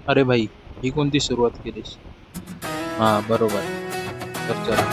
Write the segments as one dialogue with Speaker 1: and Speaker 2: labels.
Speaker 1: अरे भाई, ही कोणती सुरुवात केलीस? हा, बरोबर. तर चला.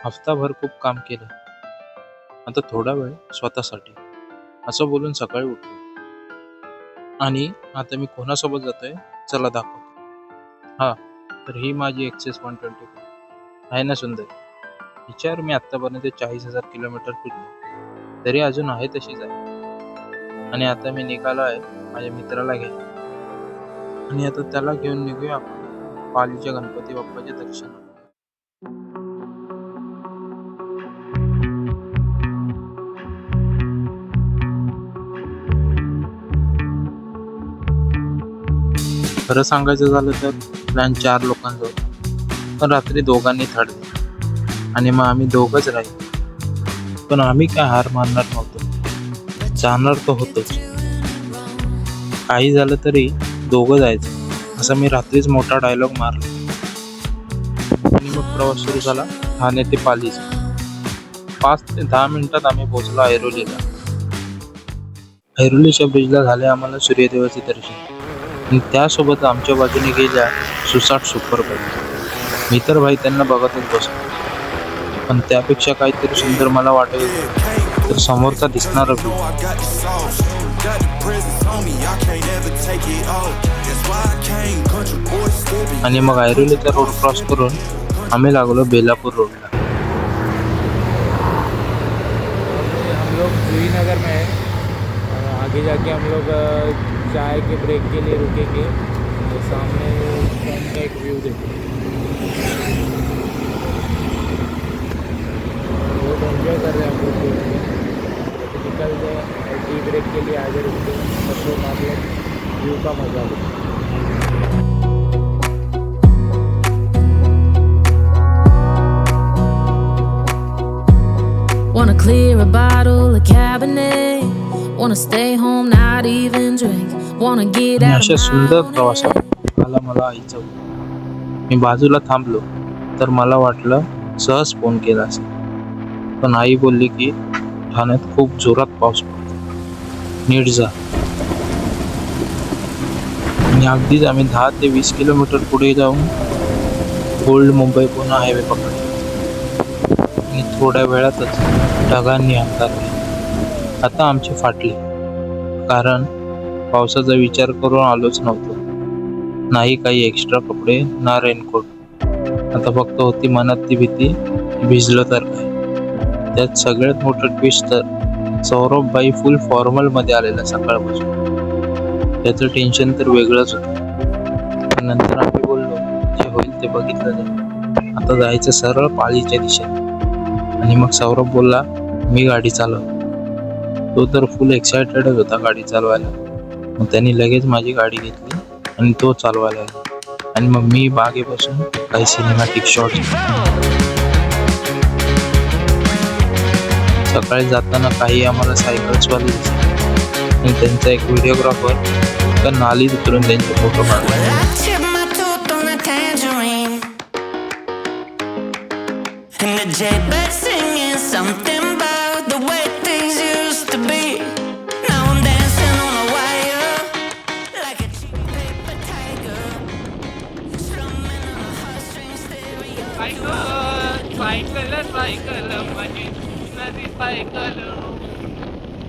Speaker 1: हफ्ताभर खूप काम केलं. आता थोडा वेळ स्वतःसाठी, असं बोलून सकाळी उठलो. आणि आता मी कोणासोबत जातोय, चला दाखव. हा, तर ही माझी एक्सेस 124 आहे ना सुंदर. हिच्यावर मी आतापर्यंत 40,000 किलोमीटर फिरलो, तरी अजून आहे तशीच आहे. आणि आता मी निघालो आहे माझ्या मित्राला घ्यायला. आणि आता त्याला घेऊन निघूया आपण पालीच्या गणपती बाप्पाच्या दर्शनाला. खरं सांगायचं झालं तर प्लॅन 4 लोकांचा होता, पण रात्री दोघांनी थाट दिली आणि मग आम्ही दोघंच राहिलो. पण आम्ही काय हार मानणार नव्हतो. जाणार तर होतोच. काही झालं तरी दोघं जायचं, असा मी रात्रीच मोठा डायलॉग मारला. आणि मग प्रवास सुरू झाला ठाणे ते पालीचा. 5 ते 10 मिनिटात आम्ही पोहोचलो ऐरोलीला. ऐरोलीच्या ब्रिजला झाले आम्हाला सूर्यदेवाचे दर्शन. आणि त्यासोबत आमच्या बाजूने गेल्या सुसाट सुपर बाईक. मी तर भाई त्यांना बघतच बसलो. पण त्यापेक्षा काहीतरी सुंदर मला वाटत होतं, तर समोरचा दिसणारा व्ह्यू. आणि मग ऐरोलीचा रोड क्रॉस करून आम्ही लागलो बेलापूर रोडला.
Speaker 2: हम लोग श्रीनगर में है। आगे जाके हम लोग चाय के ब्रेक के लिए रुकेंगे। तो सामने सन का एक व्यू देखेंगे। बहुत एंजॉय कर रहे हैं हम लोग। तो निकल गए टी ब्रेक के लिए आगे रुकते हैं, सबको मतलब व्यू का मजा लेते हैं।
Speaker 3: Wanna clear a bottle of Cabernet. Wanna stay home, not even drink. Wanna get
Speaker 1: आणि
Speaker 3: out
Speaker 1: अशा
Speaker 3: of
Speaker 1: सुंदर
Speaker 3: my
Speaker 1: प्रवासात मला आईचं होतं. मी बाजूला थांबलो तर मला वाटलं सहज फोन केला असेल, पण आई बोलली की ठाण्यात खूप जोरात पाऊस पडतो, नीट जा. आणि अगदीच आम्ही 10 ते 20 किलोमीटर पुढे जाऊन ओल्ड मुंबई पुणे हायवे पकडला. आणि थोड्या वेळातच ढगांनी अंधारले. आता आमचे फाटले, कारण पावसाचा विचार करून आलोच नव्हतो. नाही काही एक्स्ट्रा कपडे, ना रेनकोट. आता फक्त होती मनात ती भीती, भिजलो तर काय. त्यात सगळ्यात मोठं ट्विस्ट तर सौरभ भाई फुल फॉर्मल मध्ये आलेला सकाळपासून. त्याचं टेन्शन तर वेगळंच होतं. पण नंतर आम्ही बोललो, जे होईल ते बघितलं जाईल. आता जायचं सरळ पालीच्या दिशेने. आणि मग सौरभ बोलला, मी गाडी चालवतो. तो तर फुल एक्सायटेडच होता गाडी चालवायला. मग त्यांनी लगेच माझी गाडी घेतली आणि तो चालवायला लागला. आणि मग मी बागेपासून काही सिनेमॅटिक शॉट्स. सकाळी जाताना काही आम्हाला सायकल्सवाले दिसले आणि त्यांचा एक व्हिडिओग्राफर तर नालीत उतरून त्यांचे फोटो काढला.
Speaker 4: I tip my tooth on a tangerine, and the jaybird singing something about the way things used to be. Now I'm dancing on a wire like a cheap paper tiger, strumming on a heartstring stereo.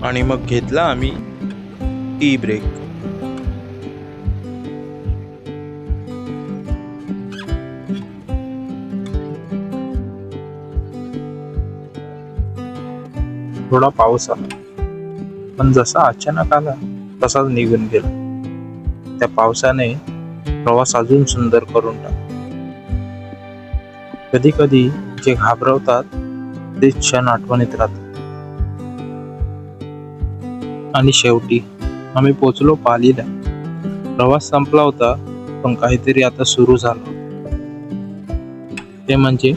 Speaker 1: आणि मग घेतला आम्ही tea break. थोडा पाऊस आला, पण जसा अचानक आला तसाच निघून गेला. त्या पावसाने प्रवास अजून सुंदर करून टाकला. कधी कधी जे घाबरवतात ते क्षण आठवणीत राहतात. आणि शेवटी आम्ही पोचलो पालीला. प्रवास संपला होता, पण काहीतरी आता सुरू झालं. ते म्हणजे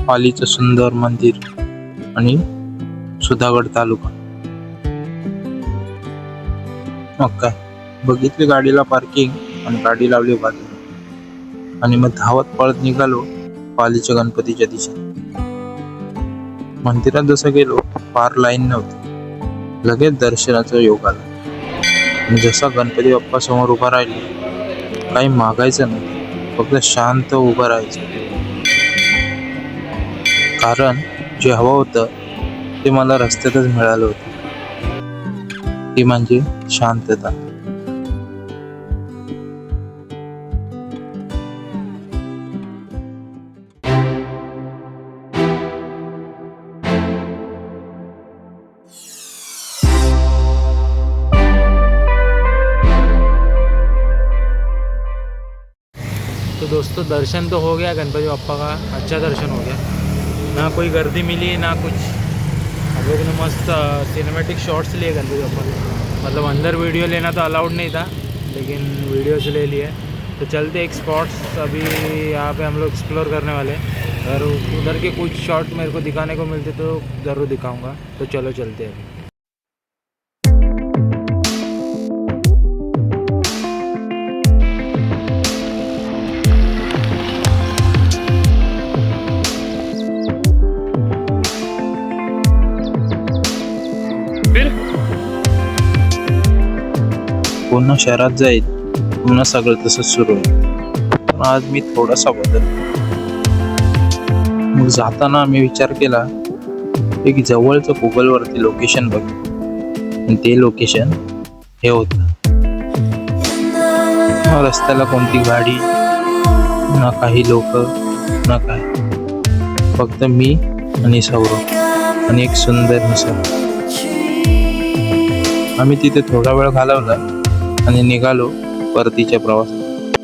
Speaker 1: पालीचं सुंदर मंदिर आणि सुधागड तालुका. मग काय, बघितली गाडीला पार्किंग आणि गाडी लावली बाजूला आणि मग धावत पळत निघालो पालीच्या गणपतीच्या दिशेने. मंदिरात जसं गेलो फार लाईन नव्हती. लगेच दर्शनाचा योग आला आणि जसा गणपती बाप्पा समोर उभा राहिले, काही मागायचं नाही, फक्त शांत उभं राहायचं. कारण जे हवं होतं ते मला रस्त्यातच मिळालं होतं, ती म्हणजे शांतता.
Speaker 2: तो दोस्तों दर्शन तो हो गया गणपति बप्पा का, अच्छा दर्शन हो गया, ना कोई गर्दी मिली ना कुछ. हम लोग ने मस्त सिनेमैटिक शॉट्स लिए गणपति बप्पा के. मतलब अंदर वीडियो लेना तो अलाउड नहीं था, लेकिन वीडियोस ले लिए. तो चलते एक स्पॉट्स अभी यहाँ पे हम लोग एक्सप्लोर करने वाले हैं, और उधर के कुछ शॉट मेरे को दिखाने को मिलते तो ज़रूर दिखाऊंगा. तो चलो चलते हैं.
Speaker 1: पुन्हा शहरात जाईल, पुन्हा सगळं तसंच सुरू होईल. पण आज मी थोडासा बदल. मग जाताना मी विचार केला की जवळचं गुगलवरती लोकेशन बघ, आणि ते लोकेशन हे होतं. रस्त्याला कोणती गाडी ना, काही लोक ना काय, फक्त मी आणि सौरभ आणि एक सुंदर निसर्ग. आम्ही तिथे थोडा वेळ घालवला आणि निघालो परतीच्या प्रवासात.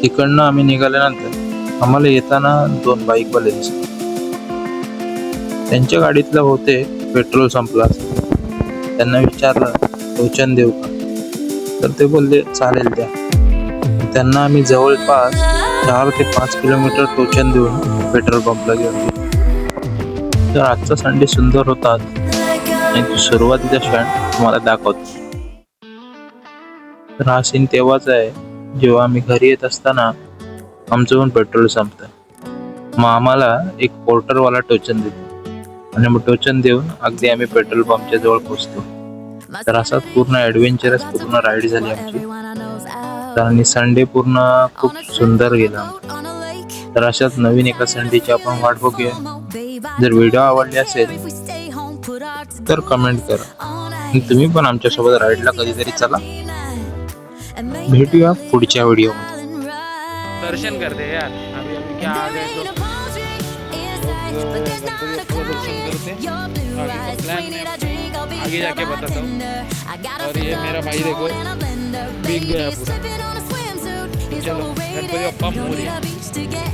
Speaker 1: तिकडनं आम्ही निघाल्यानंतर आम्हाला येताना 2 बाईकवाले दिसले. त्यांच्या गाडीतलं होते पेट्रोल संपला. त्यांना विचारलं टोचन देऊ का, तर ते बोलले चालेल द्या. त्यांना आम्ही जवळपास 4 ते 5 किलोमीटर टोचन देऊन पेट्रोल पंपला घेऊन गेलो. तर आजचा संडे सुंदर होता आणि सुरुवातीचा क्षण तुम्हाला दाखवतो. तर हा सीन तेव्हाच आहे जेव्हा आम्ही घरी येत असताना आमचं पण पेट्रोल संपतं. मग आम्हाला एक पोर्टरवाला टोचन देतो आणि मग टोचन देऊन अगदी आम्ही पेट्रोल पंपच्या जवळ पोहोचतो. तर असाच पूर्ण ॲडव्हेंचरस पूर्ण राईड झाली आमची. आणि संडे पूर्ण खूप सुंदर गेला. तर अशाच नवीन एका संडेची आपण वाट बघूया. जर व्हिडिओ आवडले असेल तर कमेंट करा. आणि तुम्ही पण आमच्यासोबत राईडला कधीतरी चला. भेटूया पुढच्या व्हिडिओमध्ये.
Speaker 2: दर्शन करते यार. अभी अभी क्या आ गए तो दर्शन करते. आगे का प्लान मैं आगे जाके बताता हूँ. और ये मेरा भाई देखो भीग गया पूरा. चलो गणपति बप्पा मोरया.